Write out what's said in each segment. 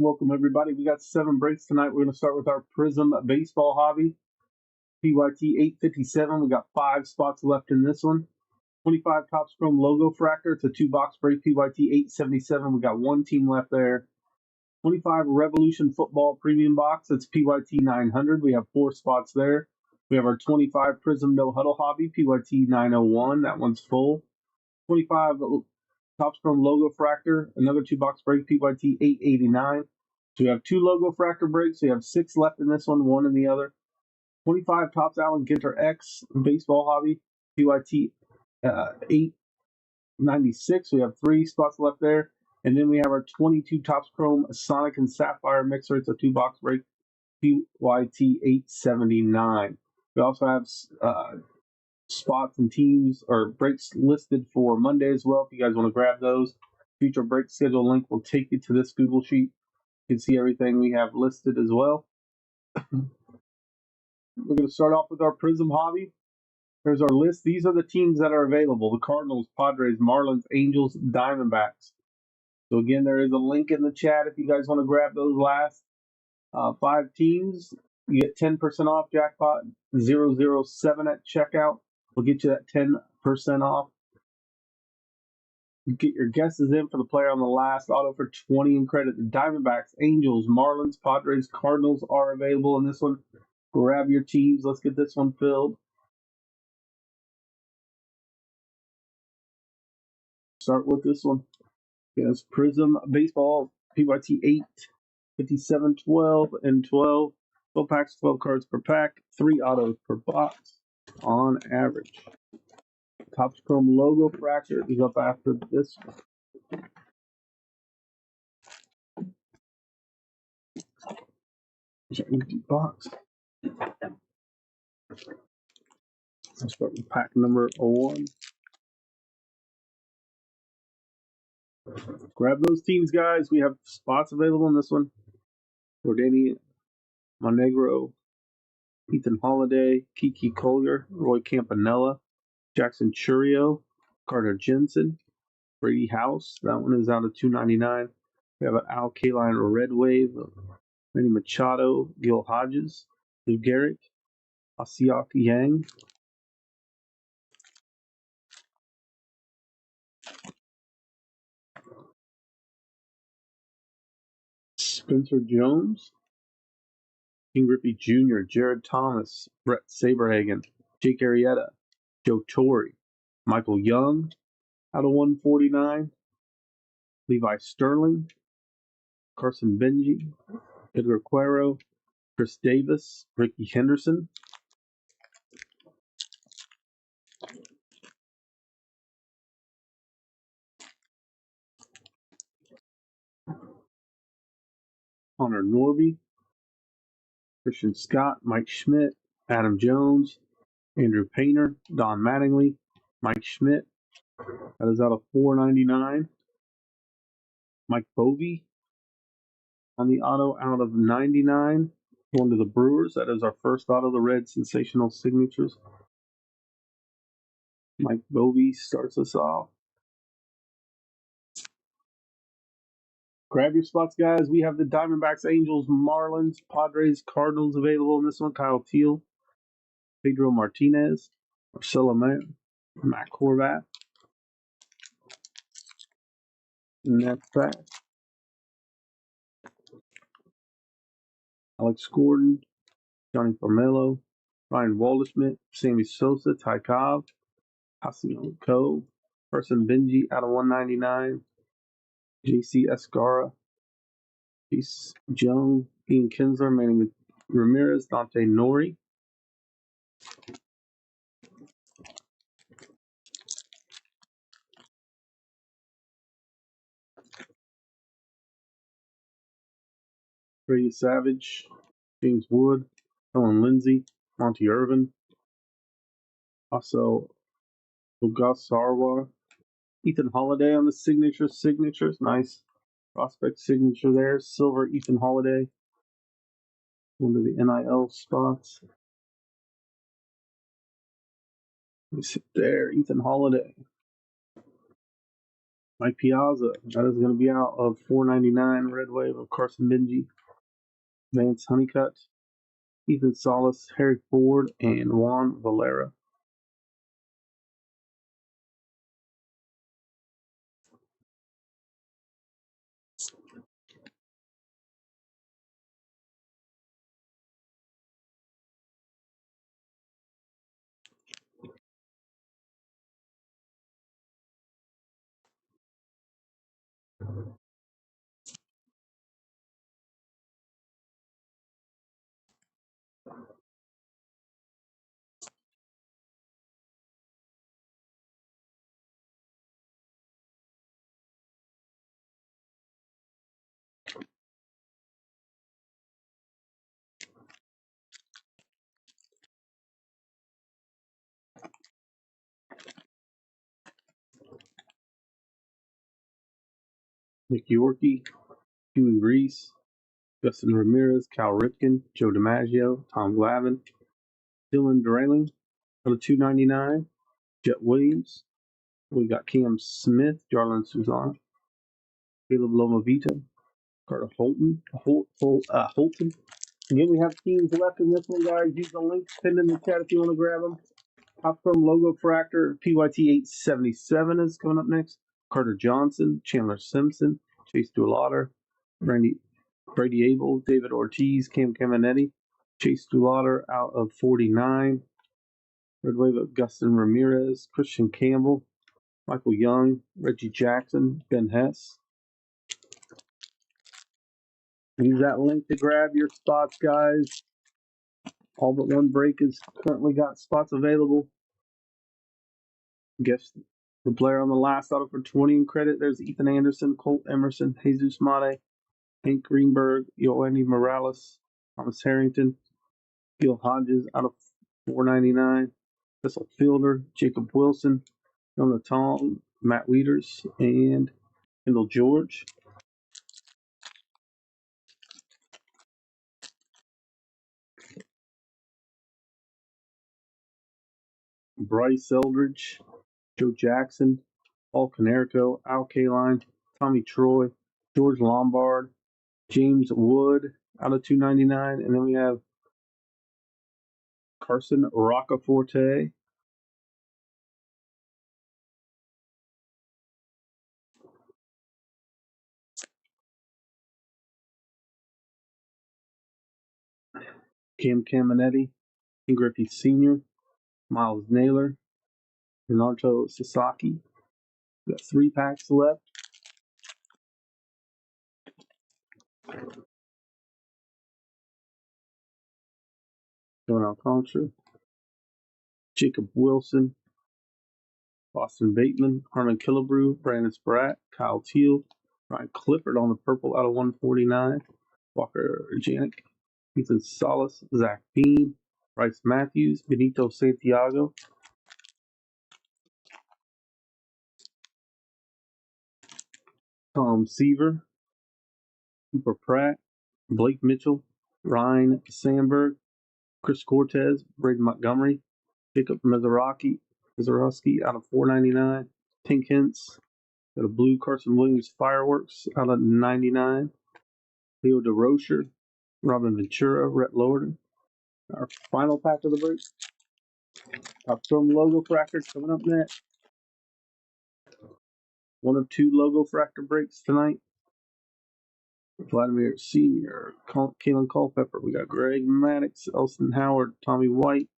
Welcome, everybody. We got 7 breaks tonight. We're going to start with our Prism Baseball hobby. PYT 857. We got 5 spots left in this one. 25 Topps Chrome Logo Fractor. It's a 2-box break. PYT 877. We got 1 team left there. 25 Revolution Football Premium Box. It's PYT 900. We have 4 spots there. We have our 25 Prism No Huddle hobby. PYT 901. That one's full. 25 Topps Chrome Logo Fractor, another 2-box break, PYT 889. So we have 2 Logo Fractor breaks. We have 6 left in this one, 1 in the other. 25 Topps Allen Ginter X Baseball Hobby, PYT 896. We have 3 spots left there. And then we have our 22 Topps Chrome Sonic and Sapphire Mixer. It's a 2-box break, PYT 879. We also have spots and teams or breaks listed for Monday as well. If you guys want to grab those, future break schedule link will take you to this Google Sheet. You can see everything we have listed as well. We're going to start off with our Prism hobby. Here's our list. These are the teams that are available: the Cardinals, Padres, Marlins, Angels, Diamondbacks. So again, there is a link in the chat if you guys want to grab those last 5 teams. You get 10% off Jackpot 007 at checkout. We'll get you that 10% off. Get your guesses in for the player on the last auto for 20 in credit. The Diamondbacks, Angels, Marlins, Padres, Cardinals are available in this one. Grab your teams. Let's get this one filled. Start with this one. Yes, Prism Baseball, PYT 8, 57, 12, and 12. 12 packs, 12 cards per pack, 3 autos per box on average. Topps Chrome Logo Fractor is up after this one. There's an empty box. Let's start with pack number 1. Grab those teams, guys. We have spots available in this one. Jordani Monegro, Ethan Holiday, Kiki Collier, Roy Campanella, Jackson Churio, Carter Jensen, Brady House. That one is out of $2.99. We have an Al Kaline Red Wave, Manny Machado, Gil Hodges, Lou Gehrig, Asiak Yang, Spencer Jones, King Griffey Jr., Jared Thomas, Brett Saberhagen, Jake Arrieta, Joe Torre, Michael Young, out of 149, Levi Sterling, Carson Benji, Edgar Cuero, Chris Davis, Ricky Henderson, Connor Norby, Christian Scott, Mike Schmidt, Adam Jones, Andrew Painter, Don Mattingly, Mike Schmidt. That is out of $4.99. Mike Bovey on the auto out of $99. Going to the Brewers. That is our first auto, the Red Sensational Signatures. Mike Bovey starts us off. Grab your spots, guys. We have the Diamondbacks, Angels, Marlins, Padres, Cardinals available in this one. Kyle Teal, Pedro Martinez, Marcelo Matt Horvat. Next pack. Alex Gordon, Johnny Formello, Ryan Waldschmidt, Sammy Sosa, Ty Cobb, Hassan Ko, Carson Benji out of $1.99, JC Escara, Chase Jung, Ian Kinsler, Manny Ramirez, Dante Nori. Brady Savage, James Wood, Helen Lindsey, Monty Irvin, also Ugas Sarwar, Ethan Holiday on the signatures. Nice prospect signature there. Silver Ethan Holiday. One of the NIL spots. Let me sit there. Ethan Holiday. Mike Piazza, that is going to be out of $4.99. Red Wave of Carson Benji, Vance Honeycutt, Ethan Solis, Harry Ford, and Juan Valera. Nick Yorkie, Huey Reese, Justin Ramirez, Cal Ripken, Joe DiMaggio, Tom Glavine, Dylan Drayling out of $2.99. Jet Williams. We got Cam Smith, Jarlin Suzanne, Caleb Lomavita, Carter Holton. Again, we have teams left in this one, guys. Use the links pinned in the chat if you want to grab them. Top from Logo Fractor, PYT 877 is coming up next. Carter Johnson, Chandler Simpson, Chase Dualater, Brady Abel, David Ortiz, Cam Caminetti, Chase Dualater out of 49. Red Wave of Gustin Ramirez, Christian Campbell, Michael Young, Reggie Jackson, Ben Hess. Use that link to grab your spots, guys. All but one break has currently got spots available. Guess the player on the last auto for 20 in credit. There's Ethan Anderson, Colt Emerson, Jesus Mate, Hank Greenberg, Yoanny Morales, Thomas Harrington, Gil Hodges out of $4.99. Cecil Fielder, Jacob Wilson, Jonah Tong, Matt Wieters, and Kendall George. Bryce Eldridge, Joe Jackson, Paul Canerco, Al Kaline, Tommy Troy, George Lombard, James Wood out of $2.99, and then we have Carson Roccaforte, Cam Caminetti, King Griffey Sr., Miles Naylor, Renato Sasaki. We got 3 packs left. John Alcantara, Jacob Wilson, Boston Bateman, Harmon Killebrew, Brandon Spratt, Kyle Teal, Ryan Clifford on the purple out of 149, Walker Janik, Ethan Solis, Zach Bean, Bryce Matthews, Benito Santiago, Tom Seaver, Cooper Pratt, Blake Mitchell, Ryan Sandberg, Chris Cortez, Braden Montgomery, Jacob Mizorowski out of $4.99, Tink Hintz, got a blue Carson Williams Fireworks out of $99, Leo DeRocher, Robin Ventura, Rhett Lorden. Our final pack of the break. Top Storm Logo Fractors coming up next. One of 2 Logo Fractor breaks tonight. Vladimir Sr., Kalen Culpepper. We got Greg Maddox, Elston Howard, Tommy White,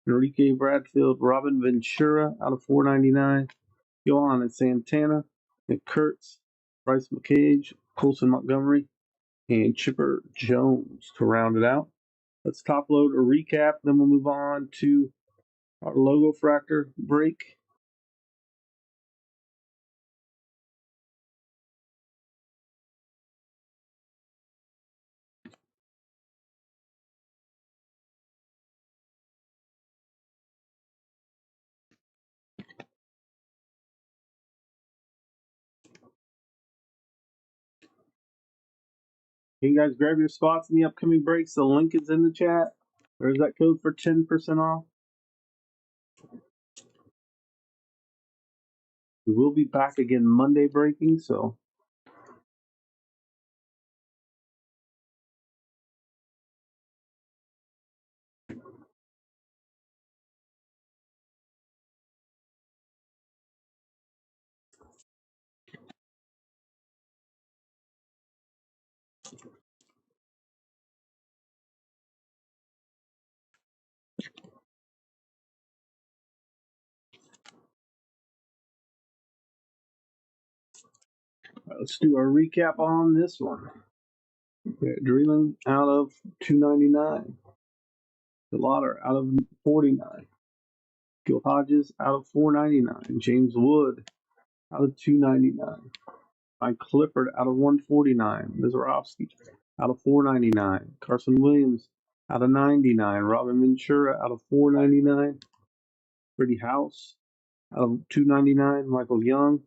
Enrique Bradfield, Robin Ventura out of $4.99, Johan Santana, Nick Kurtz, Bryce McCage, Colson Montgomery, and Chipper Jones to round it out. Let's top load a recap, then we'll move on to our Logo Fractor break. You guys grab your spots in the upcoming breaks. The link is in the chat. There's that code for 10% off. We will be back again Monday breaking, so let's do our recap on this one. Dreeling out of 299. Delauder out of 49. Gil Hodges out of 499. James Wood out of 299. Mike Clifford out of 149. Mizorowski out of 499. Carson Williams out of 99. Robin Ventura out of 499. Freddie House out of 299. Michael Young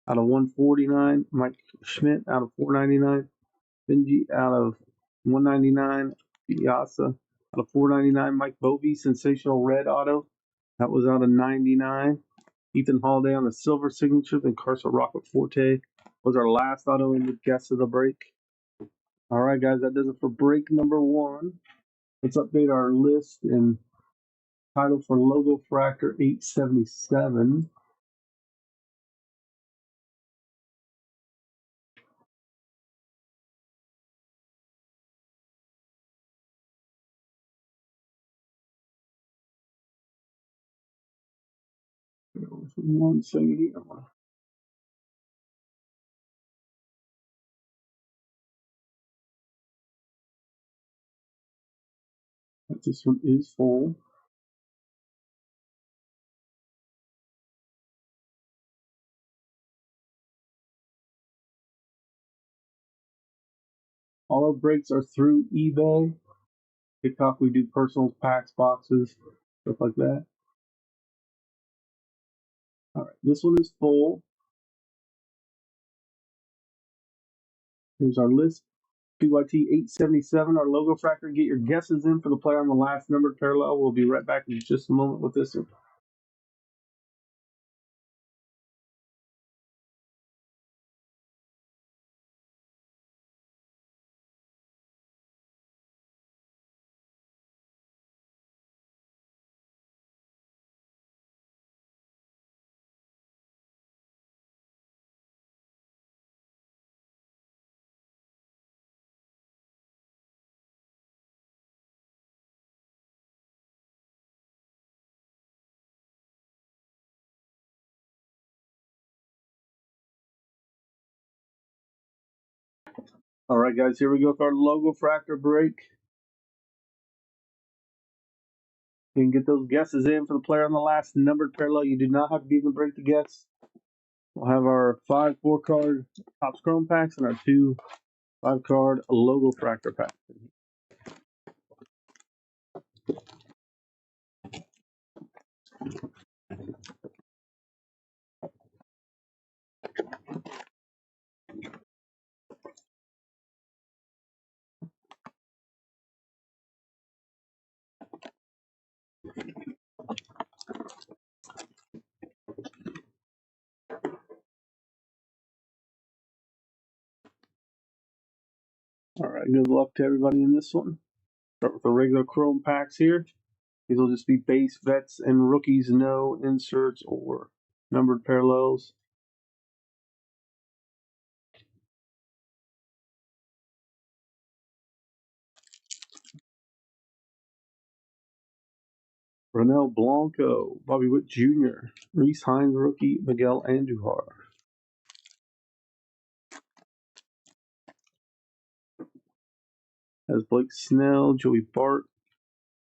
out of 149. Mike Schmidt out of 499. Benji out of 199. Piazza out of 499. Mike Bovey, sensational red auto. That was out of 99. Ethan Holiday on the silver signature. Then Carson Rocket Forte was our last auto in the guess of the break. All right, guys, that does it for break number 1. Let's update our list and title for Logo Fractor 877. One second here. This one is full. All our breaks are through eBay. TikTok, we do personals, packs, boxes, stuff like that. All right, this one is full. Here's our list. PYT 877, our logo fractor. Get your guesses in for the player on the last numbered parallel. We'll be right back in just a moment with this one. All right, guys, here we go with our logo fractor break. You can get those guesses in for the player on the last numbered parallel. You do not have to be in the break to guess. We'll have our 5 4-card Topps Chrome packs and our 2 5-card logo fractor packs. All right, good luck to everybody in this one. Start with the regular Chrome packs here. These will just be base, vets, and rookies, no inserts or numbered parallels. Ronel Blanco, Bobby Witt Jr., Reese Hines rookie, Miguel Andujar. Has Blake Snell, Joey Bart,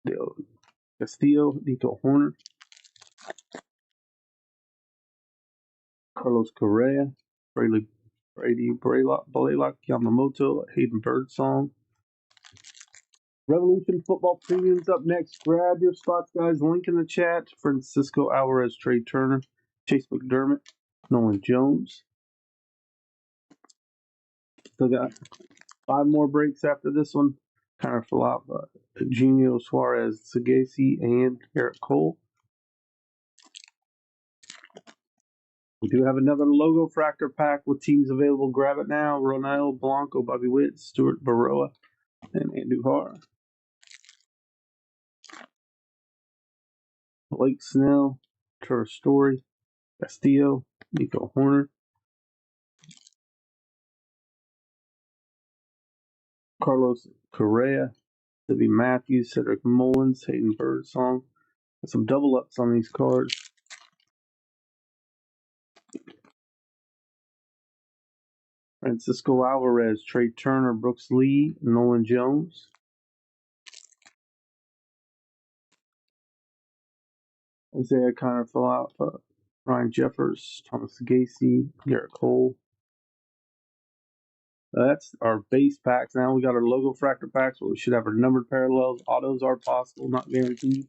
Dale Castillo, Nito Horner, Carlos Correa, Brady Blaylock, Yamamoto, Hayden Birdsong. Revolution Football Premium's up next. Grab your spots, guys. Link in the chat. Francisco Alvarez, Trey Turner, Chase McDermott, Nolan Jones. Still got 5 more breaks after this one. Connor Falapa, Eugenio Suarez, Sagasi, and Garrett Cole. We do have another logo fractor pack with teams available. Grab it now. Ronaldo, Blanco, Bobby Witt, Stuart Baroa, and Andujar. Blake Snell, Trevor Story, Castillo, Nico Horner, Carlos Correa, Libby Matthews, Cedric Mullins, Hayden Birdsong. Got some double ups on these cards. Francisco Alvarez, Trey Turner, Brooks Lee, Nolan Jones. Isaiah Connor fell out. Ryan Jeffers, Thomas Gacy, Garrett Cole. That's our base packs. Now we got our logo fractor packs where we should have our numbered parallels. Autos are possible, not guaranteed.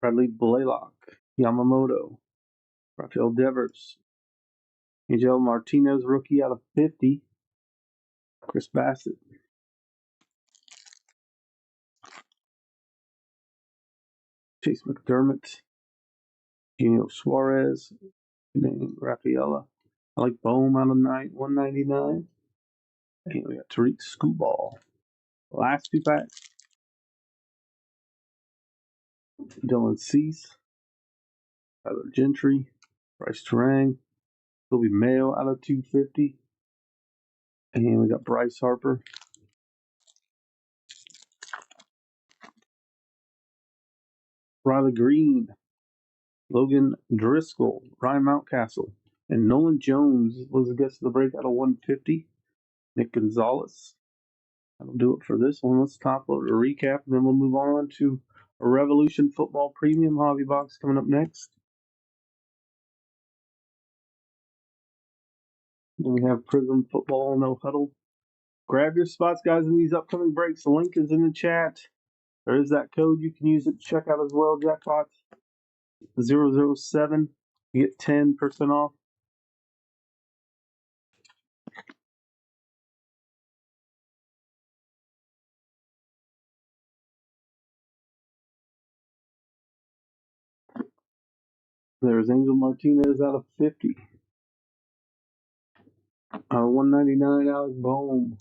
Bradley Blaylock, Yamamoto, Rafael Devers, Angel Martinez, rookie out of 50. Chris Bassett. Chase McDermott, Gino Suarez, Rafaela. I like Bohm out of 199. And we got Tariq Scooball. Last two packs. Dylan Cease, Tyler Gentry, Bryce Terang, Kobe Mayo out of 250. And we got Bryce Harper. Riley Green, Logan Driscoll, Ryan Mountcastle, and Nolan Jones was a guest of the break out of 150. Nick Gonzalez. That'll do it for this one. Let's top load a recap, and then we'll move on to a Revolution Football Premium Hobby Box coming up next. Then we have Prism Football No Huddle. Grab your spots, guys, in these upcoming breaks. The link is in the chat. There is that code. You can use it to check out as well. Jackpot 007. You get 10% off. There's Angel Martinez out of 50. Out of 199, Alex Bohm.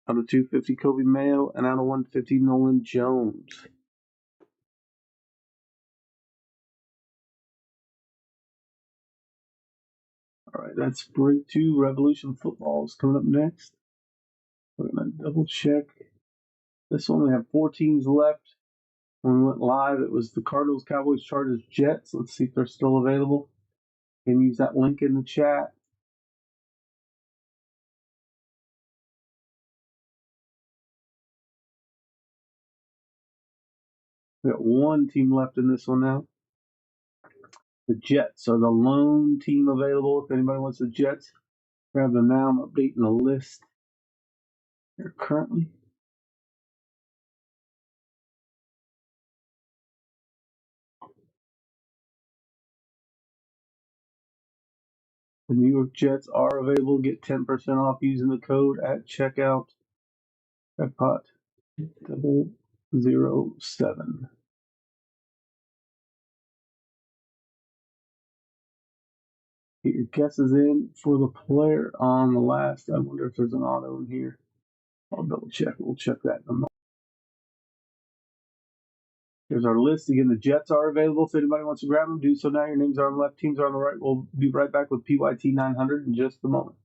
Out of 250, Kobe Mayo. And out of 150, Nolan Jones. All right, that's break 2. Revolution Football is coming up next. We're going to double check. This one, we have 4 teams left. When we went live, it was the Cardinals, Cowboys, Chargers, Jets. Let's see if they're still available. You can use that link in the chat. We got 1 team left in this one now. The Jets are the lone team available. If anybody wants the Jets, grab them now. I'm updating the list here currently. The New York Jets are available. Get 10% off using the code at checkout. Jackpot 007. Get your guesses in for the player on the last. I wonder if there's an auto in here. I'll double check. We'll check that in a moment. Here's our list. Again, the Jets are available. If anybody wants to grab them, do so now. Your names are on the left, teams are on the right. We'll be right back with PYT 900 in just a moment.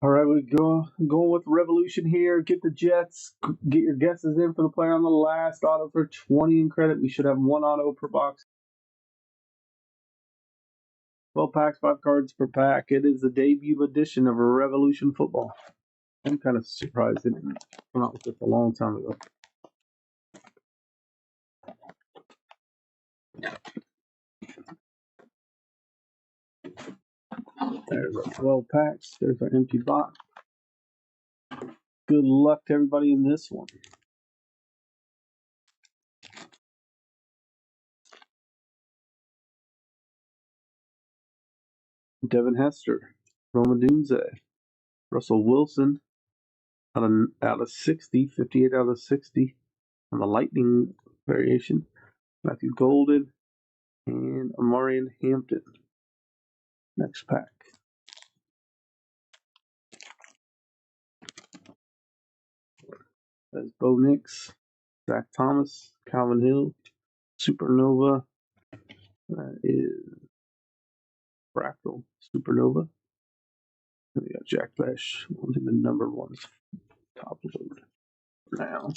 All right, we going with Revolution here. Get the Jets. Get your guesses in for the player on the last auto for 20 in credit. We should have 1 auto per box. 12 packs, 5 cards per pack. It is the debut edition of Revolution Football. I'm kind of surprised it didn't come out with this a long time ago. There's our 12 packs. There's our empty box. Good luck to everybody in this one. Devin Hester, Roma Dunze, Russell Wilson out of 60, 58 out of 60 on the Lightning variation. Matthew Golden and Amarian Hampton. Next pack. That's Bo Nix, Zach Thomas, Calvin Hill, Supernova. That is Fractal Supernova. And we got Jack Bash. We'll do the number ones top load now.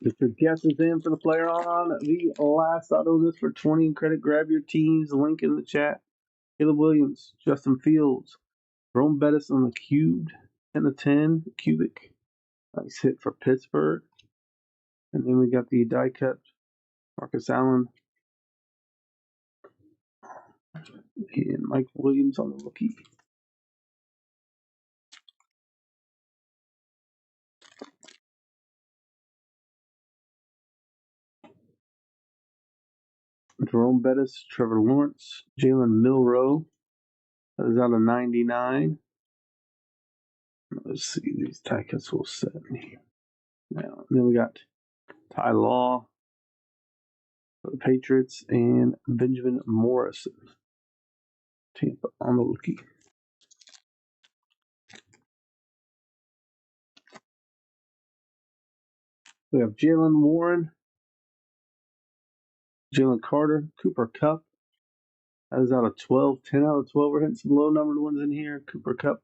Get your guesses in for the player on the last auto. This for 20 credit. Grab your teams. Link in the chat. Caleb Williams, Justin Fields, Rome Bettis on the cubed, 10 of 10 cubic. Nice hit for Pittsburgh. And then we got the die cut Marcus Allen and Mike Williams on the rookie. Jerome Bettis, Trevor Lawrence, Jalen Milroe. That is out of 99. Let's see, these die cuts will set in here. Now, and then we got Ty Law for the Patriots and Benjamin Morrison. Tampa on the rookie. We have Jalen Warren, Jalen Carter, Cooper Kupp. That is out of 12. 10 out of 12. We're hitting some low numbered ones in here. Cooper Kupp.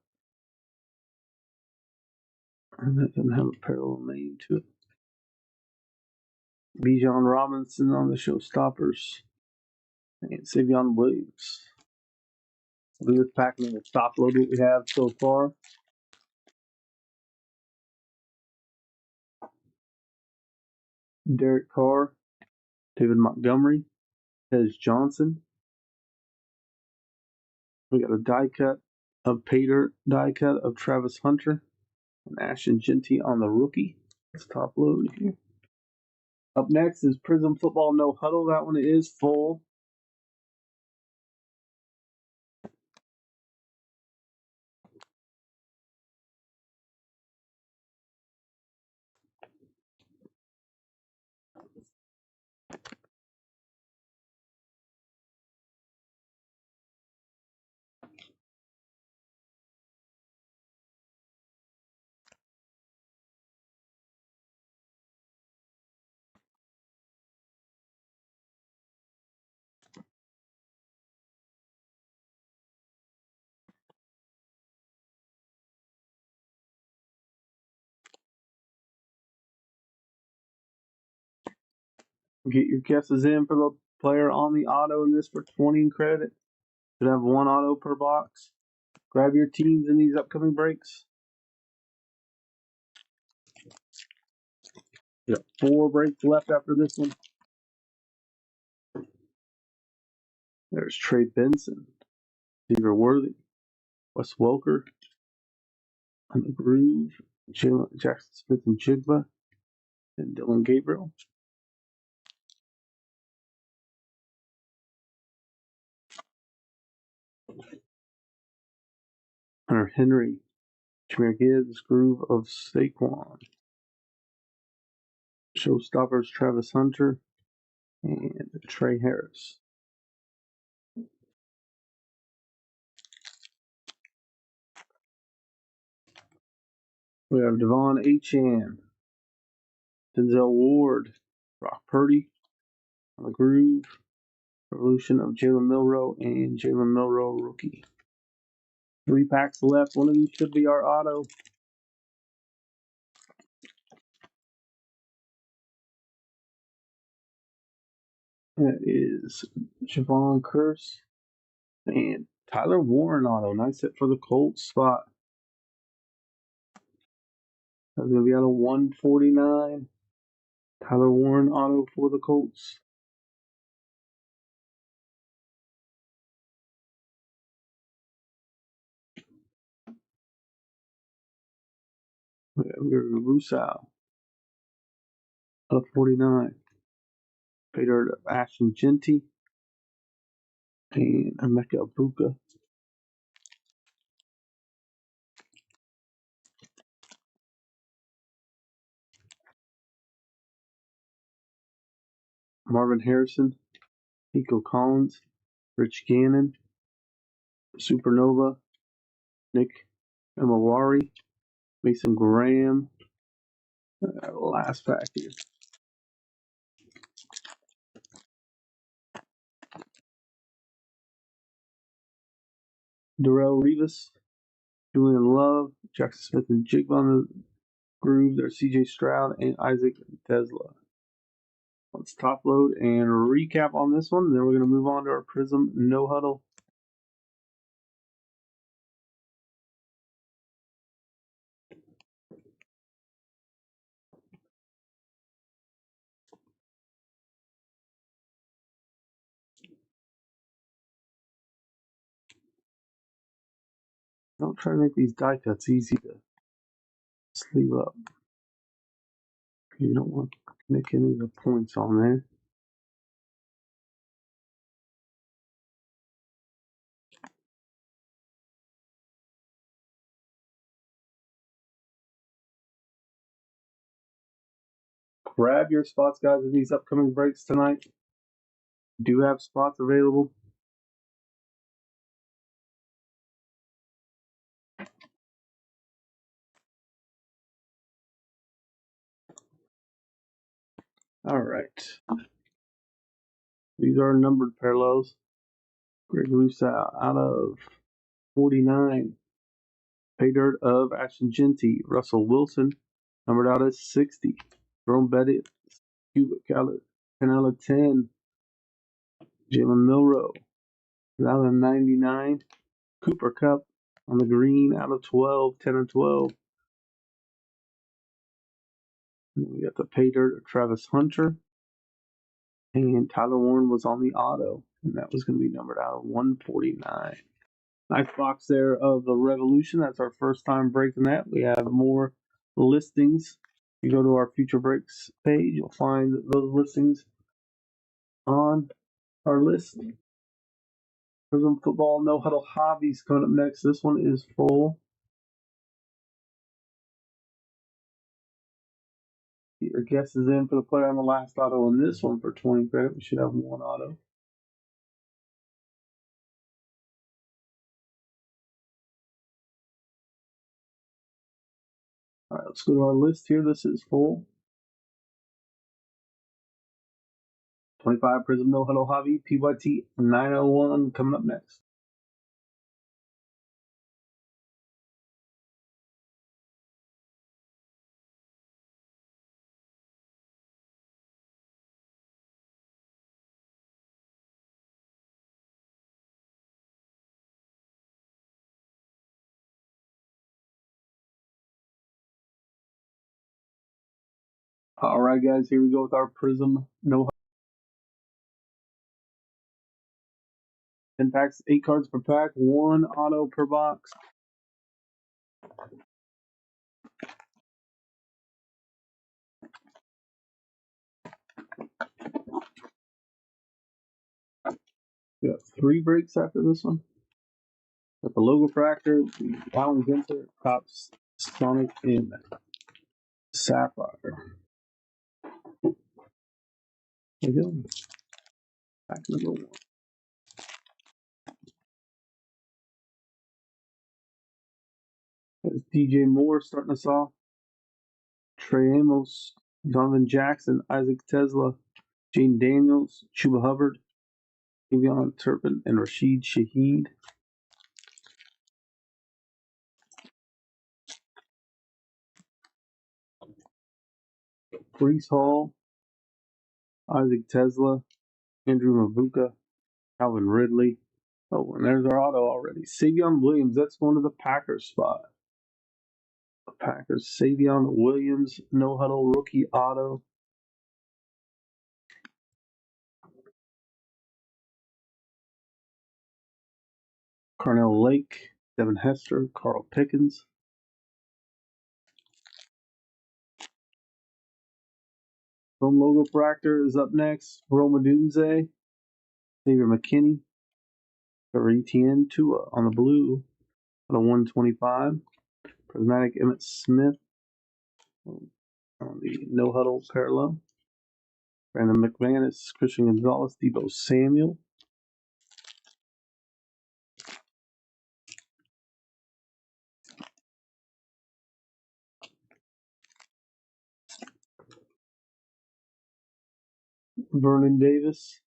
And that doesn't have a parallel name to it. Bijan Robinson on the Showstoppers. And Savion Williams. We'll do this pack and then we'll top load what we have so far. Derek Carr, David Montgomery, Tez Johnson. We got a die cut of Pater, die cut of Travis Hunter, and Ashton Genty on the rookie. Let's top load here. Up next is Prism Football No Huddle. That one is full. Get your guesses in for the player on the auto in this for 20 credit. Should have one auto per box. Grab your teams in these upcoming breaks. We got 4 breaks left after this one. There's Trey Benson, Xavier Worthy, Wes Welker on the groove, Jackson Smith and Jigba, and Dylan Gabriel. Hunter Henry, Jameer Gibbs, Groove of Saquon, Showstoppers Travis Hunter, and Trey Harris. We have Devon Achane, Denzel Ward, Brock Purdy on the groove, Revolution of Jalen Milroe, and Jalen Milroe rookie. 3 packs left. One of these should be our auto. That is Javon Curse and Tyler Warren auto. Nice hit for the Colts spot. That's going to be out of 149. Tyler Warren auto for the Colts. We got Russell out of 49. Peter Ashton Genty and Emeka Buka. Marvin Harrison, Nico Collins, Rich Gannon, Supernova, Nick Emawari, Mason Graham. Last pack here. Darrell Rivas, Julian Love, Jackson Smith and Jigba on the groove. There's CJ Stroud and Isaac Tesla. Let's top load and recap on this one. Then we're going to move on to our Prism No Huddle. Don't try to make these die cuts easy to sleeve up. You don't want to nick any of the points on there. Grab your spots, guys, in these upcoming breaks tonight. Do have spots available. All right. These are numbered parallels. Greg Russell out of 49. Pay dirt of Ashton Genty. Russell Wilson, numbered out as 60. Jerome Bettis, Cuba Canela 10. Jalen Milroe, out of 99. Cooper Kupp on the green, out of 12, 10 and 12. And we got the pay dirt of Travis Hunter. And Tyler Warren was on the auto, and that was going to be numbered out of 149. Nice box there of the Revolution. That's our first time breaking that. We have more listings. If you go to our future breaks page, you'll find those listings on our list. Prism Football No Huddle Hobbies coming up next. This one is full. Your guess is in for the player on the last auto in this one for 20 credit. We should have one auto. All right, let's go to our list here. This is full. 25 Prism No Huddle Hobby, PYT 901 coming up next. All right, guys, here we go with our Prism No Huddle. 10 packs, 8 cards per pack, 1 auto per box. We got 3 breaks after this one. Got the Logo Fractor, the Allen Ginter, Tops, Sonic, and Sapphire. There we go. Pack number 1. There's DJ Moore starting us off. Trey Amos, Donovan Jackson, Isaac Tesla, Jane Daniels, Chuba Hubbard, Evion Turpin, and Rashid Shaheed. Brees Hall, Isaac Tesla, Andrew Mavuka, Calvin Ridley. Oh, and there's our auto already. Savion Williams, that's going to the Packers spot. The Packers, Savion Williams, no huddle rookie auto. Carnell Lake, Devin Hester, Carl Pickens. Chrome Logo Fractor is up next. Roma Dunze, Xavier McKinney, Etienne Tua on the blue at a 125. Prismatic Emmett Smith on the no huddle parallel. Brandon McManus, Christian Gonzalez, Debo Samuel. Vernon Davis,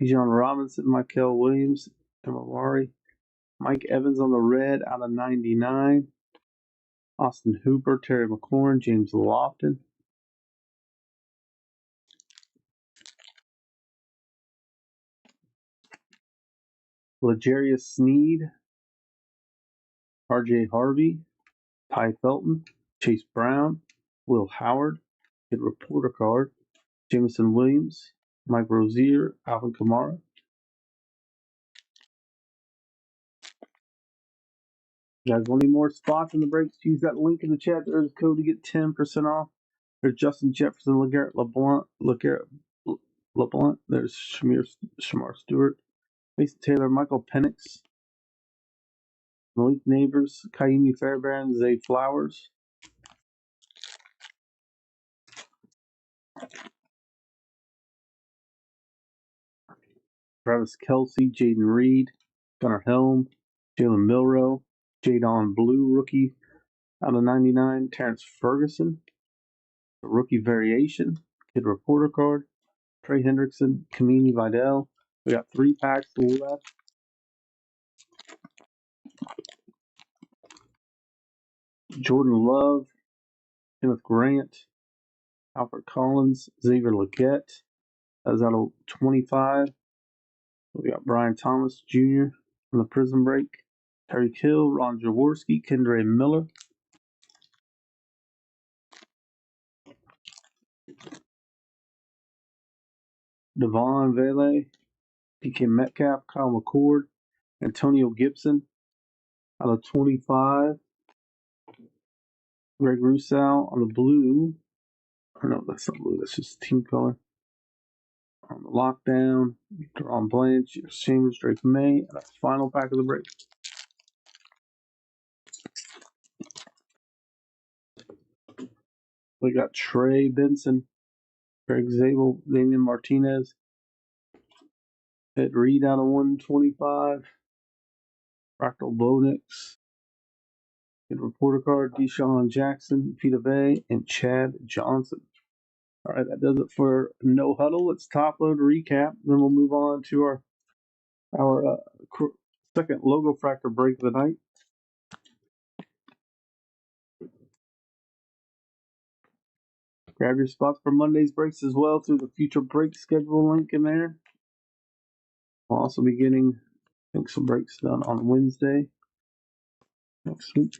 Bijan Robinson, Michael Williams, Emawari. Mike Evans on the red out of 99. Austin Hooper, Terry McLaurin, James Lofton. L'Jarius Sneed, RJ Harvey, Ty Felton, Chase Brown, Will Howard, Kid Reporter Card, Jameson Williams, Mike Rozier, Alvin Kamara. You guys want any more spots in the breaks? Use that link in the chat. There's a code to get 10% off. There's Justin Jefferson, LeGarrette LeBlanc. There's Shamar Stewart, Mason Taylor, Michael Penix, Malik Neighbors, Kaimi Fairbairn, Zay Flowers. Travis Kelce, Jaden Reed, Gunnar Helm, Jalen Milrow, Jadon Blue, rookie out of 99, Terrence Ferguson, the rookie variation, Kid Reporter Card, Trey Hendrickson, Kamini Vidal. We got 3 packs left. Jordan Love, Kenneth Grant, Alfred Collins, Xavier Legette. That was out of 25. We got Brian Thomas Jr. from the Prison Break. Terry Kill, Ron Jaworski, Kendre Miller. Devon Vele, PK Metcalf, Kyle McCord, Antonio Gibson out of 25. Greg Rousseau on the blue. Or no, that's not blue, that's just team color. On the lockdown, Deron Blanche, Chambers, Drake May, and a final pack of the break. We got Trey Benson, Greg Zabel, Damian Martinez, Ed Reed out of 125, Fractal Bonix, Kid Reporter Card, Deshaun Jackson, Vita Bay, and Chad Johnson. All right, that does it for No Huddle. Let's top load recap. Then we'll move on to our second logo fractor break of the night. Grab your spots for Monday's breaks as well through the future break schedule link in there. We'll also be getting, I think, some breaks done on Wednesday next week.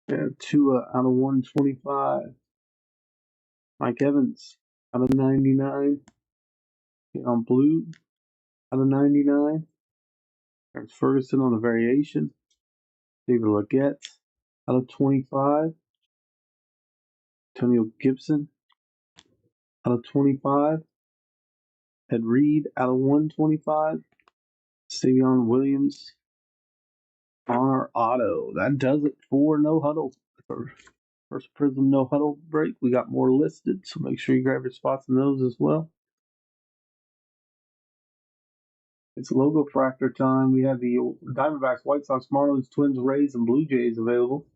Yeah, Tua out of 125. Mike Evans out of 99. On blue out of 99. There's Ferguson on the variation. David Legette out of 25. Antonio Gibson out of 25. Ed Reed out of 125. Savion Williams on our auto. That does it for No Huddle. First Prism No Huddle break. We got more listed, so make sure you grab your spots in those as well. It's logo fractor time. We have the Diamondbacks, White Sox, Marlins, Twins, Rays, and Blue Jays available.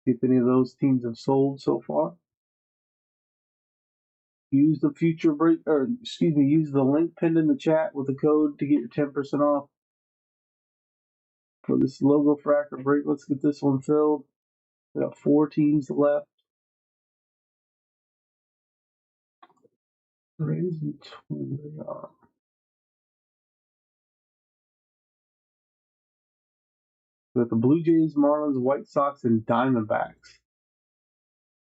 See if any of those teams have sold so far. Use the use the link pinned in the chat with the code to get your 10% off for this logo fractor break. Let's get this one filled. We got 4 teams left. Raise the twin. We got the Blue Jays, Marlins, White Sox, and Diamondbacks.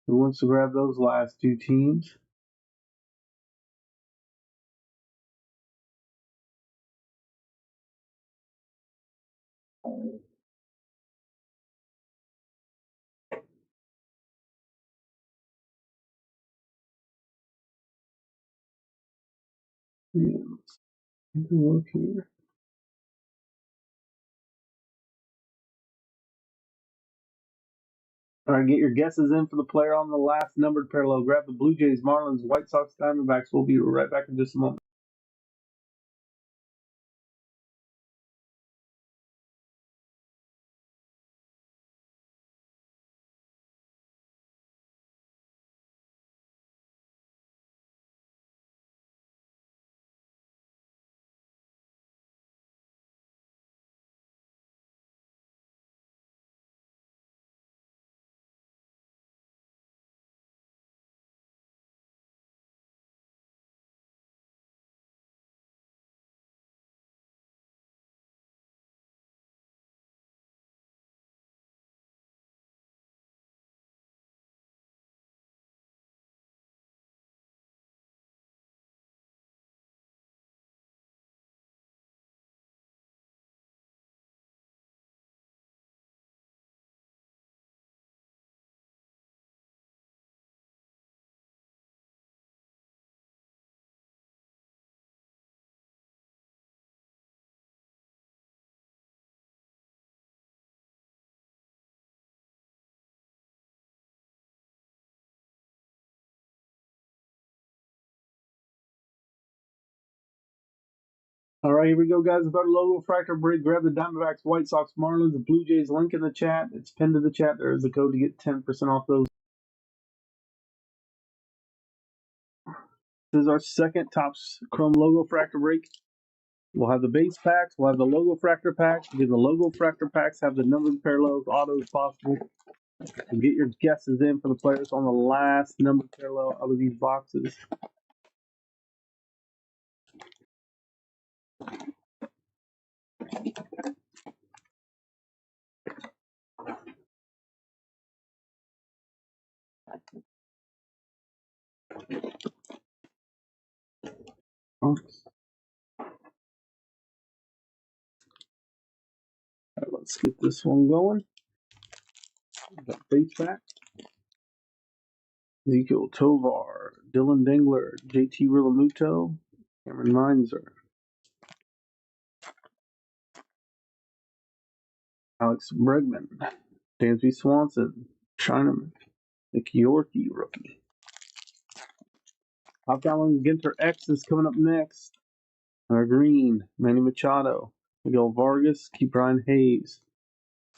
Who wants to grab those last 2 teams? Yeah, let's take a look here. All right, get your guesses in for the player on the last numbered parallel. Grab the Blue Jays, Marlins, White Sox, Diamondbacks. We'll be right back in just a moment. All right, here we go, guys. With our logo fractor break, grab the Diamondbacks, White Sox, Marlins, the Blue Jays. Link in the chat. It's pinned to the chat. There is a code to get 10% off those. This is our second Topps Chrome logo fractor break. We'll have the base packs. We'll have the logo fractor packs. Again, the logo fractor packs have the numbered parallels, autos possible. And get your guesses in for the players on the last numbered parallel out of these boxes. Right, let's get this one going. Got base pack. Ezekiel Tovar, Dylan Dingler, JT Realmuto, Cameron Minzer, Alex Bregman, Dansby Swanson, Chinaman, Nick Yorkie, rookie. Top Allen Ginter X is coming up next. Green, Manny Machado, Miguel Vargas, Keep Brian Hayes.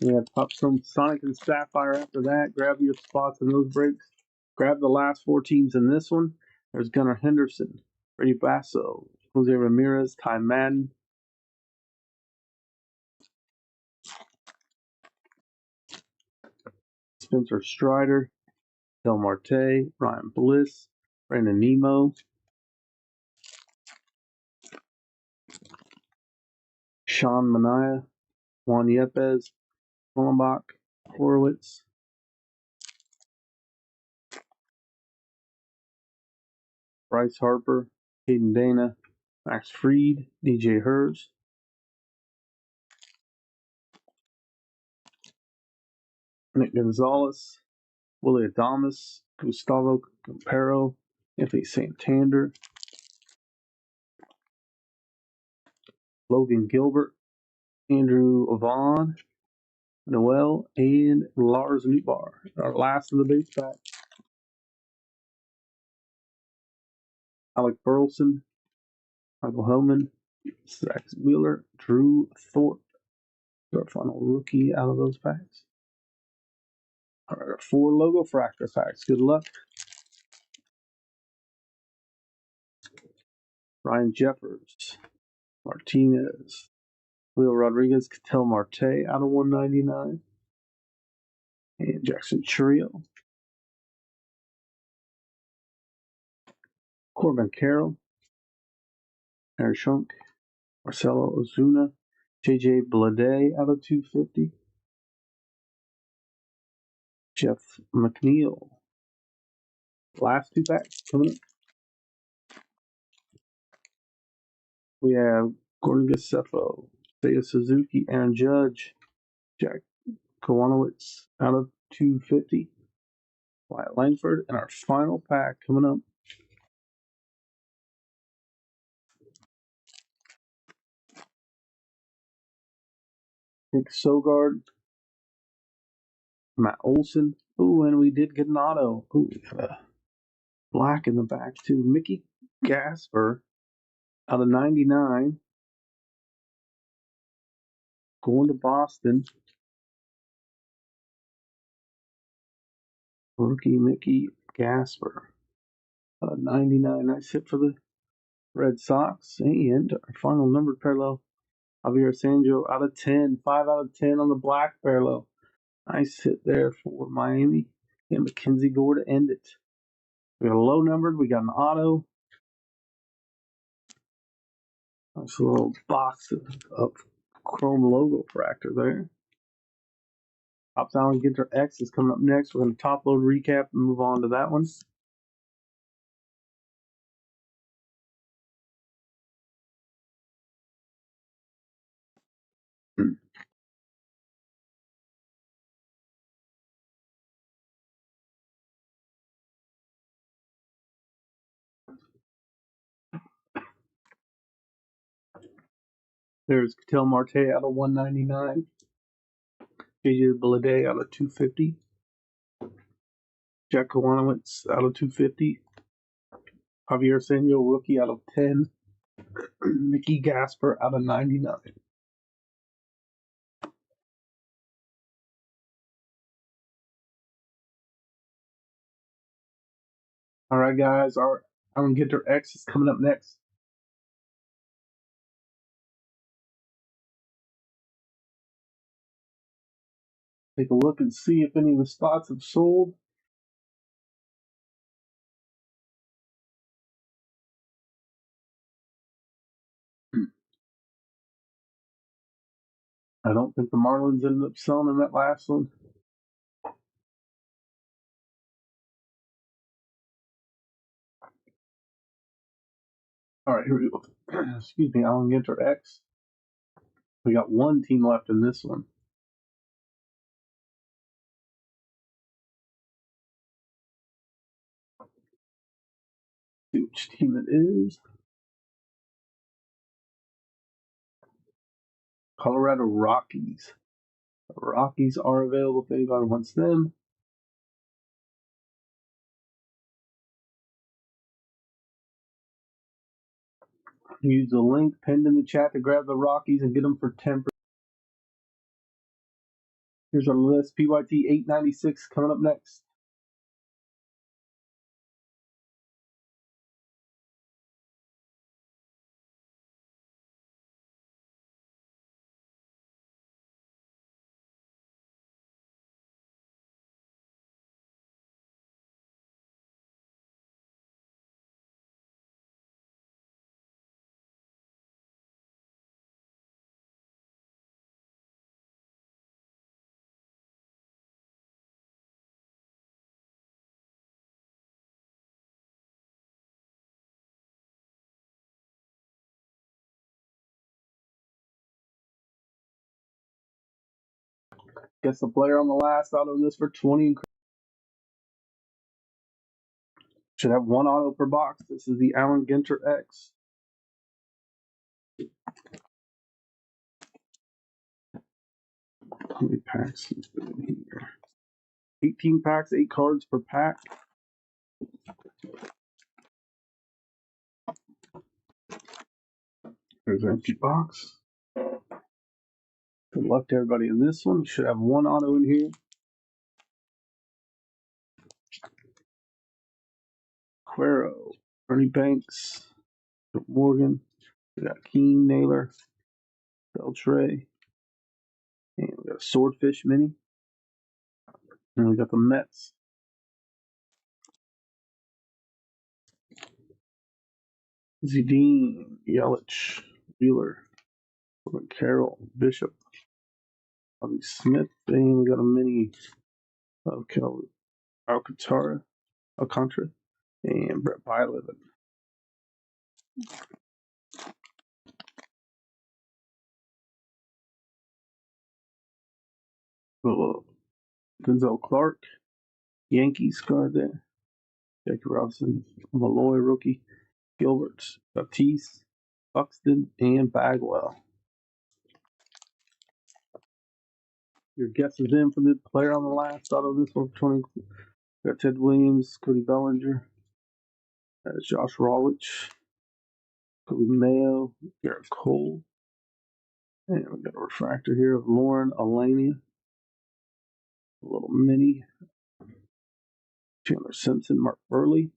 We have Top Stone Sonic and Sapphire after that. Grab your spots in those breaks. Grab the last 4 teams in this one. There's Gunnar Henderson, Freddie Basso, Jose Ramirez, Ty Madden, Spencer Strider, Del Marte, Ryan Bliss, Brandon Nemo, Sean Manaea, Juan Yepes, Fullenbach, Horowitz, Bryce Harper, Hayden Dana, Max Fried, DJ Hers, Nick Gonzalez, Willie Adames, Gustavo Campero, Anthony Santander, Logan Gilbert, Andrew Vaughn, Noel, and Lars Nootbaar. Our last of the base pack. Alec Burleson, Michael Hellman, Zach Wheeler, Drew Thorpe. Our final rookie out of those packs. All right, our 4 logo fractor packs. Good luck. Ryan Jeffers, Martinez, Leo Rodriguez, Ketel Marte out of 199, and Jackson Chourio, Corbin Carroll, Aaron Schunk, Marcelo Ozuna, JJ Bleday out of 250, Jeff McNeil. Last 2 packs coming up. We have Gordon Gaseffo, Seiya Suzuki, Aaron Judge, Jack Kowanowitz out of 250, Wyatt Langford, and our final pack coming up. Nick Sogard, Matt Olson. Ooh, and we did get an auto. Ooh, we got a black in the back too. Mickey Gasper out of 99. Going to Boston. Rookie Mickey Gasper out of 99. Nice hit for the Red Sox. And our final numbered parallel, Javier Sanjo out of 10. 5 out of 10 on the black parallel. Nice hit there for Miami. And Mackenzie Gore to end it. We got a low numbered. We got an auto. Nice little box of chrome logo fractor there. Topps Allen Ginter X is coming up next. We're going to top load recap and move on to that one. There's Ketel Marte out of 199. JJ Bleday out of 250. Jack Kowanowitz out of 250. Javier Sanyo rookie out of 10. Mickey Gasper out of 99. All right, guys. Our Allen Ginter X is coming up next. Take a look and see if any of the spots have sold. I don't think the Marlins ended up selling in that last one. All right, here we go. Excuse me, Allen Ginter X. We got one team left in this one. See which team it is. Colorado Rockies. The Rockies are available if anybody wants them. Use the link pinned in the chat to grab the Rockies and get them for 10%. Here's our list. PYT 896 coming up next. Guess the player on the last auto list for 20. Should have one auto per box. This is the Allen Ginter X. How many packs is there in here? 18 packs, 8 cards per pack. There's an empty box. Good luck to everybody in this one. Should have one auto in here. Cuero, Ernie Banks, Morgan. We got Keen, Naylor, Beltray, and we got a Swordfish Mini. And we got the Mets. Zedine, Yelich, Wheeler, Carroll, Bishop, Bobby Smith, and we got a mini of Alcantara, and Brett Pilot. Denzel Clark, Yankees card there. Jackie Robinson, Malloy rookie, Gilbert, Baptiste, Buxton, and Bagwell. Your guess is in for the player on the last auto. This one, 20. Got Ted Williams, Cody Bellinger, Josh Rawlich, Cody Mayo, Garrett Cole, and we got a refractor here of Lauren Alania, a little mini, Chandler Simpson, Mark Burley,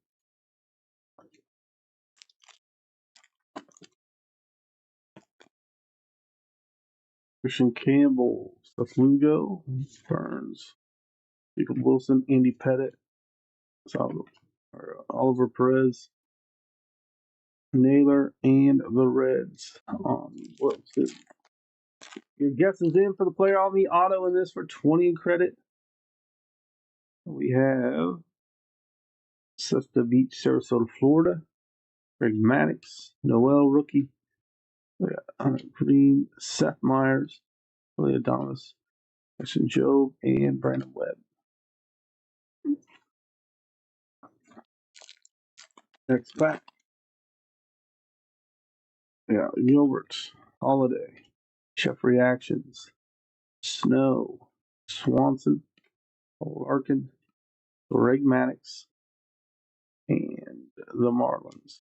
Christian Campbell, Steph Lugo, Burns, Jacob Wilson, Andy Pettit, Oliver Perez, Naylor, and the Reds. Your guess is in for the player on the auto in this for 20 credit. We have Sesta Beach, Sarasota, Florida. Greg Maddux, Noel rookie. We got Hunter Green, Seth Myers, Willie Adamas, Christian Job, and Brandon Webb. Next pack. Yeah, Gilbert, Holiday, Chef Reactions, Snow, Swanson, Larkin, Greg Maddux, and the Marlins.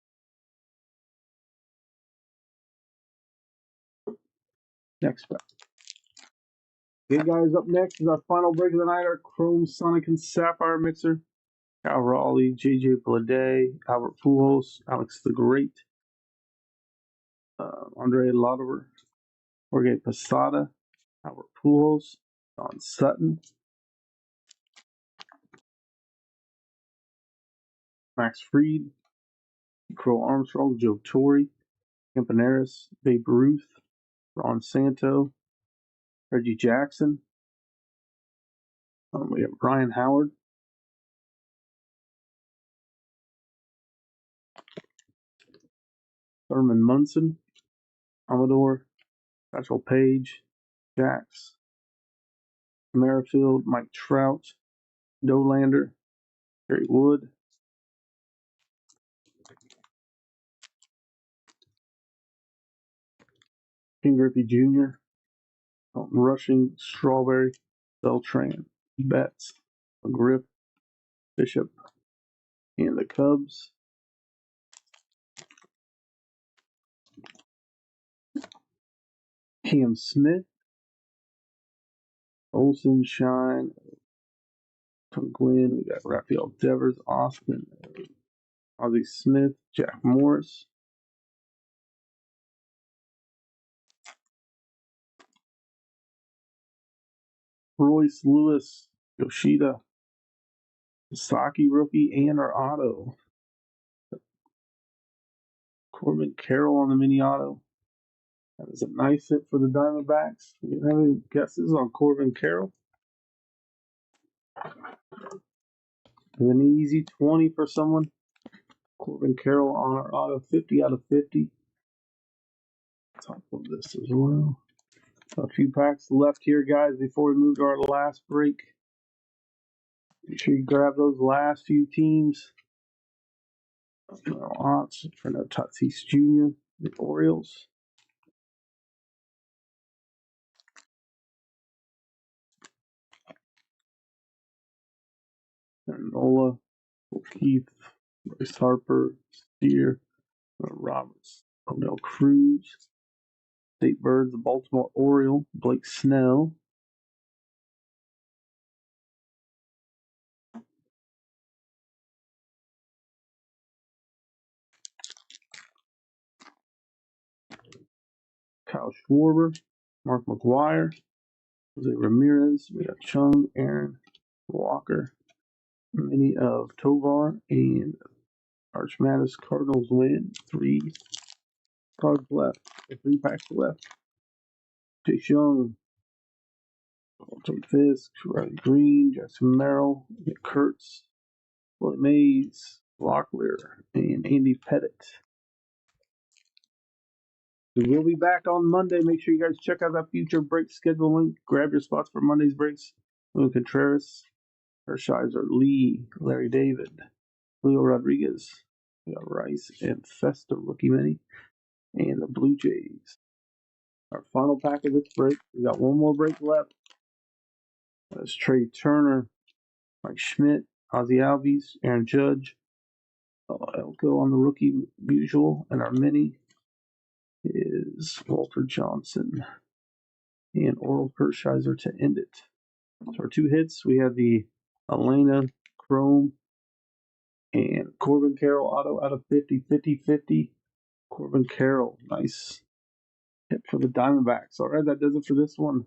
Next pack. Okay, guys, up next is our final break of the night, our Chrome, Sonic, and Sapphire mixer. Cal Raleigh, JJ Bleday, Albert Pujols, Alex the Great, Andre Lauderer, Jorge Posada, Albert Pujols, Don Sutton, Max Fried, Crow Armstrong, Joe Torre, Campaneris, Babe Ruth, Ron Santo, Reggie Jackson. We have Brian Howard, Thurman Munson, Amador, Satchel Paige, Jax, Merrifield, Mike Trout, Dolander, Gary Wood, King Griffey Jr., Rushing, Strawberry, Beltran, Betts, McGriff, Bishop, and the Cubs. Cam Smith, Olson, Shine, Gwynn, we got Rafael Devers, Austin, Ozzie Smith, Jack Morris, Royce Lewis, Yoshida, Sasaki rookie, and our auto. Corbin Carroll on the mini auto. That is a nice hit for the Diamondbacks. Do you have any guesses on Corbin Carroll? An easy 20 for someone. Corbin Carroll on our auto, 50 out of 50. Top of this as well. A few packs left here, guys, before we move to our last break. Make sure you grab those last few teams. Odds for Tatis Jr., the Orioles. Nola, O'Keefe, Bryce Harper, Steer, Roberts, Odell Cruz, State Birds, the Baltimore Oriole, Blake Snell, Kyle Schwarber, Mark McGuire, Jose Ramirez. We got Chung, Aaron, Walker, mini of Tovar, and Arch Mattis. Cardinals win. 3 cards left. 3 packs left. Chase Young, Walter Fisk, Riley Green, Jackson Merrill, Nick Kurtz, Willie Mays, Locklear, and Andy Pettit. We will be back on Monday. Make sure you guys check out that future break schedule link. Grab your spots for Monday's breaks. William Contreras, Hershiser, Lee, Larry David, Leo Rodriguez, we got Rice, and Festa rookie mini, and the Blue Jays. Our final pack of this break. We got one more break left. That's Trey Turner, Mike Schmidt, Ozzie Albies, Aaron Judge, Elko on the rookie usual, and our mini is Walter Johnson and Oral Hershiser to end it. So our 2 hits, we have the Elena Chrome and Corbin Carroll auto out of 50, 50, 50. Corbin Carroll, nice hit for the Diamondbacks. All right, that does it for this one.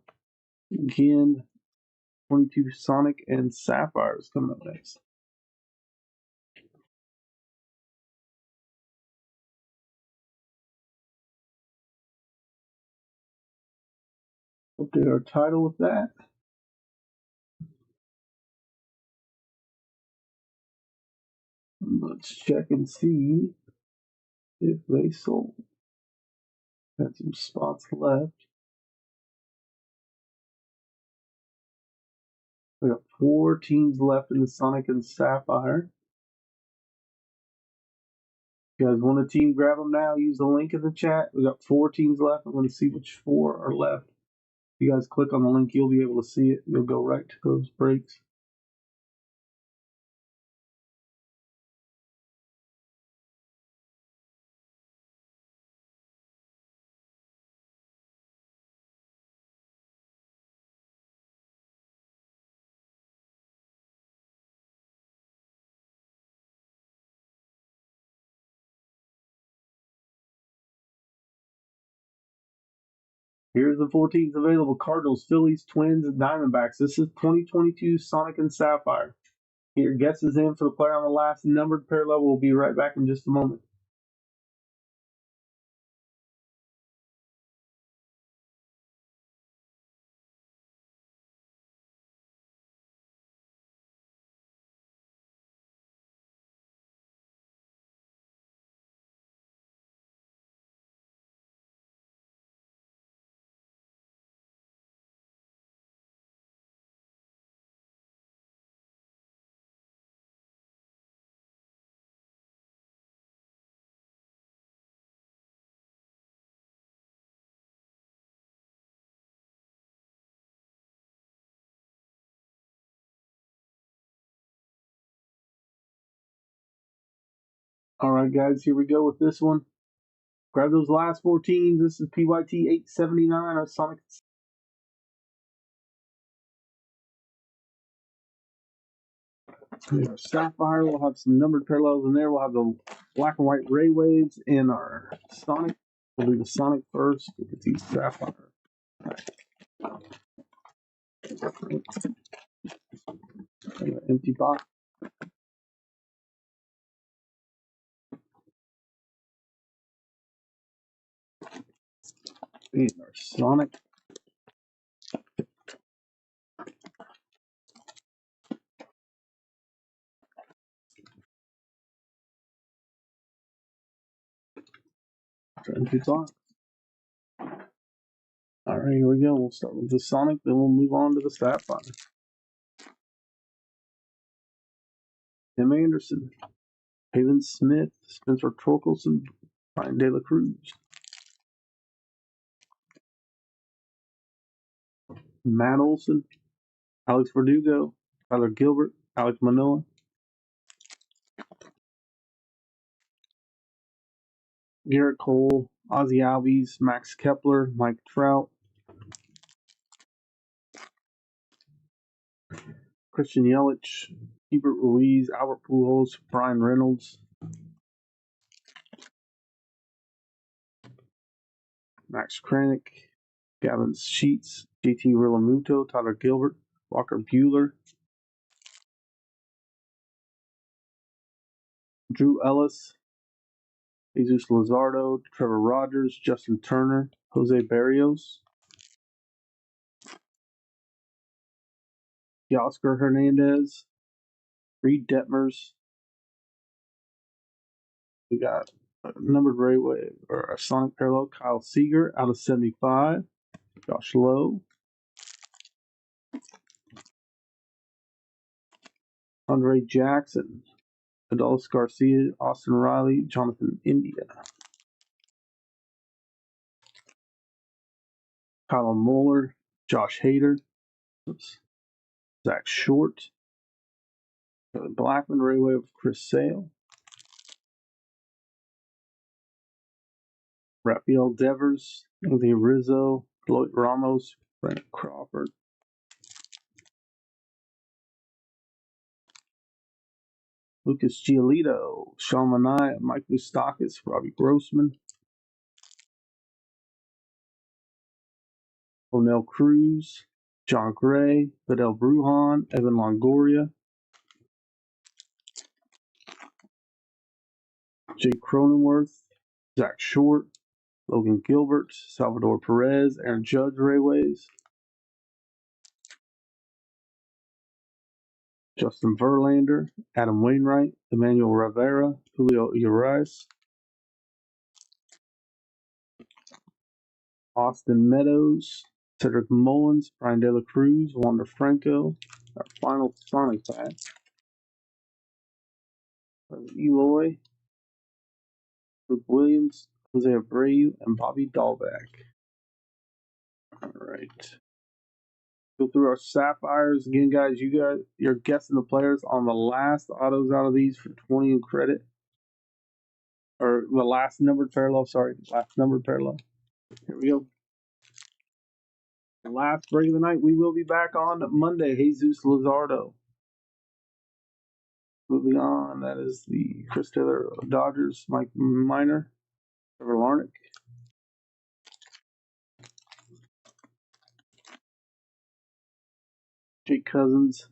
Again, 22 Sonic and Sapphires coming up next. Update our title with that. Let's check and see if they sold. Got some spots left. We got 4 teams left in the Sonic and Sapphire. If you guys want a team, grab them now. Use the link in the chat. We got 4 teams left. I'm going to see which 4 are left. If you guys click on the link, you'll be able to see it. You'll go right to those breaks. Here's the 4 teams available. Cardinals, Phillies, Twins, and Diamondbacks. This is 2022 Sonic and Sapphire. Get your guesses in for the player on the last numbered pair level. We'll be right back in just a moment. All right, guys, here we go with this one. Grab those last 4 teams. This is PYT 879, our Sonic. Our Sapphire, we'll have some numbered parallels in there. We'll have the black and white ray waves in our Sonic. We'll do the Sonic first. We can see Sapphire. Empty box. And our Sonic. Empty box. All right, here we go. We'll start with the Sonic, then we'll move on to the Sapphire. Tim Anderson, Haven Smith, Spencer Torkelson, Brian De La Cruz, Matt Olson, Alex Verdugo, Tyler Gilbert, Alex Manoa, Garrett Cole, Ozzie Albies, Max Kepler, Mike Trout, Christian Yelich, Hebert Ruiz, Albert Pujols, Brian Reynolds, Max Kranick, Gavin Sheets, JT Rillamuto, Tyler Gilbert, Walker Buehler, Drew Ellis, Jesus Luzardo, Trevor Rogers, Justin Turner, Jose Barrios, Teoscar Hernandez, Reed Detmers. We got a numbered railway or a Sonic Parallel, Kyle Seager out of 75, Josh Lowe, Andre Jackson, Adolis Garcia, Austin Riley, Jonathan India, Colin Moeller, Josh Hader, Zach Short, Blackman Railway with Chris Sale, Rafael Devers, Anthony Rizzo, Lloyd Ramos, Brandon Crawford, Lucas Giolito, Sean Manaea, Mike Moustakas, Robbie Grossman, O'Neill Cruz, John Gray, Fidel Brujan, Evan Longoria, Jake Cronenworth, Zach Short, Logan Gilbert, Salvador Perez, Aaron Judge Railways, Justin Verlander, Adam Wainwright, Emmanuel Rivera, Julio Urias, Austin Meadows, Cedric Mullins, Brian De La Cruz, Wander Franco, our final Sonic pack. Eloy, Luke Williams, Jose Abreu, and Bobby Dahlbeck. All right. Go through our Sapphires again, guys. You're guessing the players on the last autos out of these for 20 in credit. Or the last numbered parallel, last numbered parallel. Here we go. The last break of the night. We will be back on Monday. Jesus Luzardo. Moving on, that is the Chris Taylor Dodgers, Mike Minor, Trevor Larnach, Jake Cousins,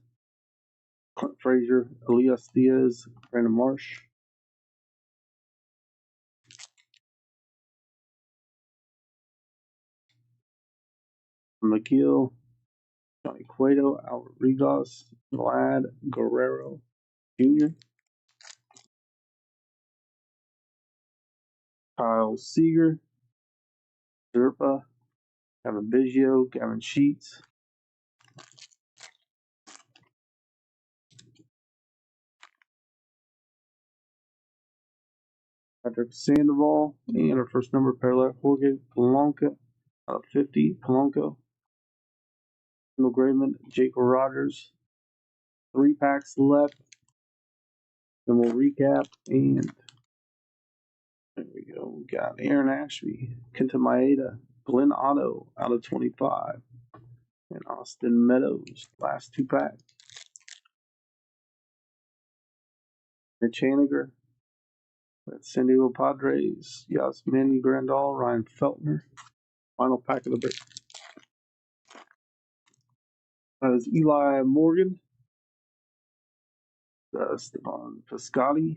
Clint Frazier, Elias Diaz, Brandon Marsh, McGill, Johnny Cueto, Albert Rivas, Vlad Guerrero Jr., Kyle Seager, Zerpa, Kevin Biggio, Gavin Sheets, Patrick Sandoval, and our first number parallel, Jorge Polanco, 50, Polanco, Kendall Graveman, Jake Rogers. 3 packs left. Then we'll recap, and there we go. We got Aaron Ashby, Kenta Maeda, Glenn Otto out of 25, and Austin Meadows, last 2 packs. Mitch Haniger, with San Diego Padres, Yasmani Grandal, Ryan Feltner. Final pack of the break. That is Eli Morgan, Stevan Piscotty,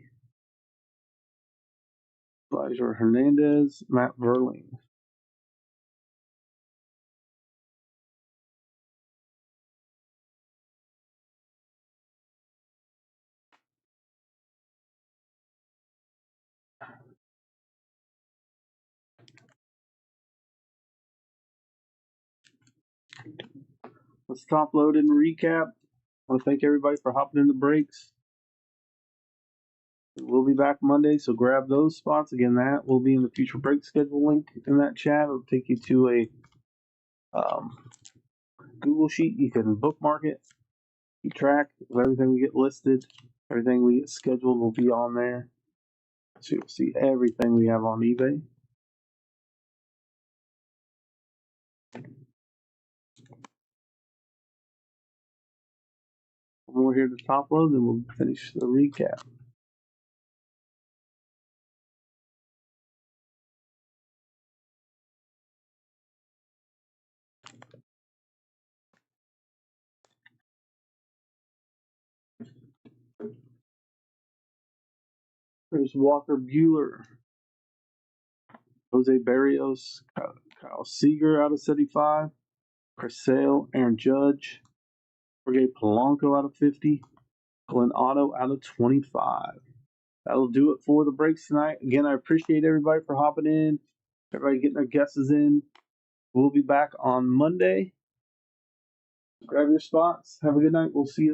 Elijah Hernandez, Matt Verling. Let's top load and recap. I want to thank everybody for hopping in the breaks. We'll be back Monday, so grab those spots. Again, that will be in the future break schedule link in that chat. It'll take you to a Google sheet. You can bookmark it, keep track of everything we get listed, everything we get scheduled will be on there. So you'll see everything we have on eBay. When we're here to top load, then we'll finish the recap. There's Walker Bueller, Jose Barrios, Kyle Seager out of 75, Chris Sale, Aaron Judge, Jorge Polanco out of 50, Glenn Otto out of 25. That'll do it for the breaks tonight. Again, I appreciate everybody for hopping in, everybody getting their guesses in. We'll be back on Monday. Grab your spots. Have a good night. We'll see you.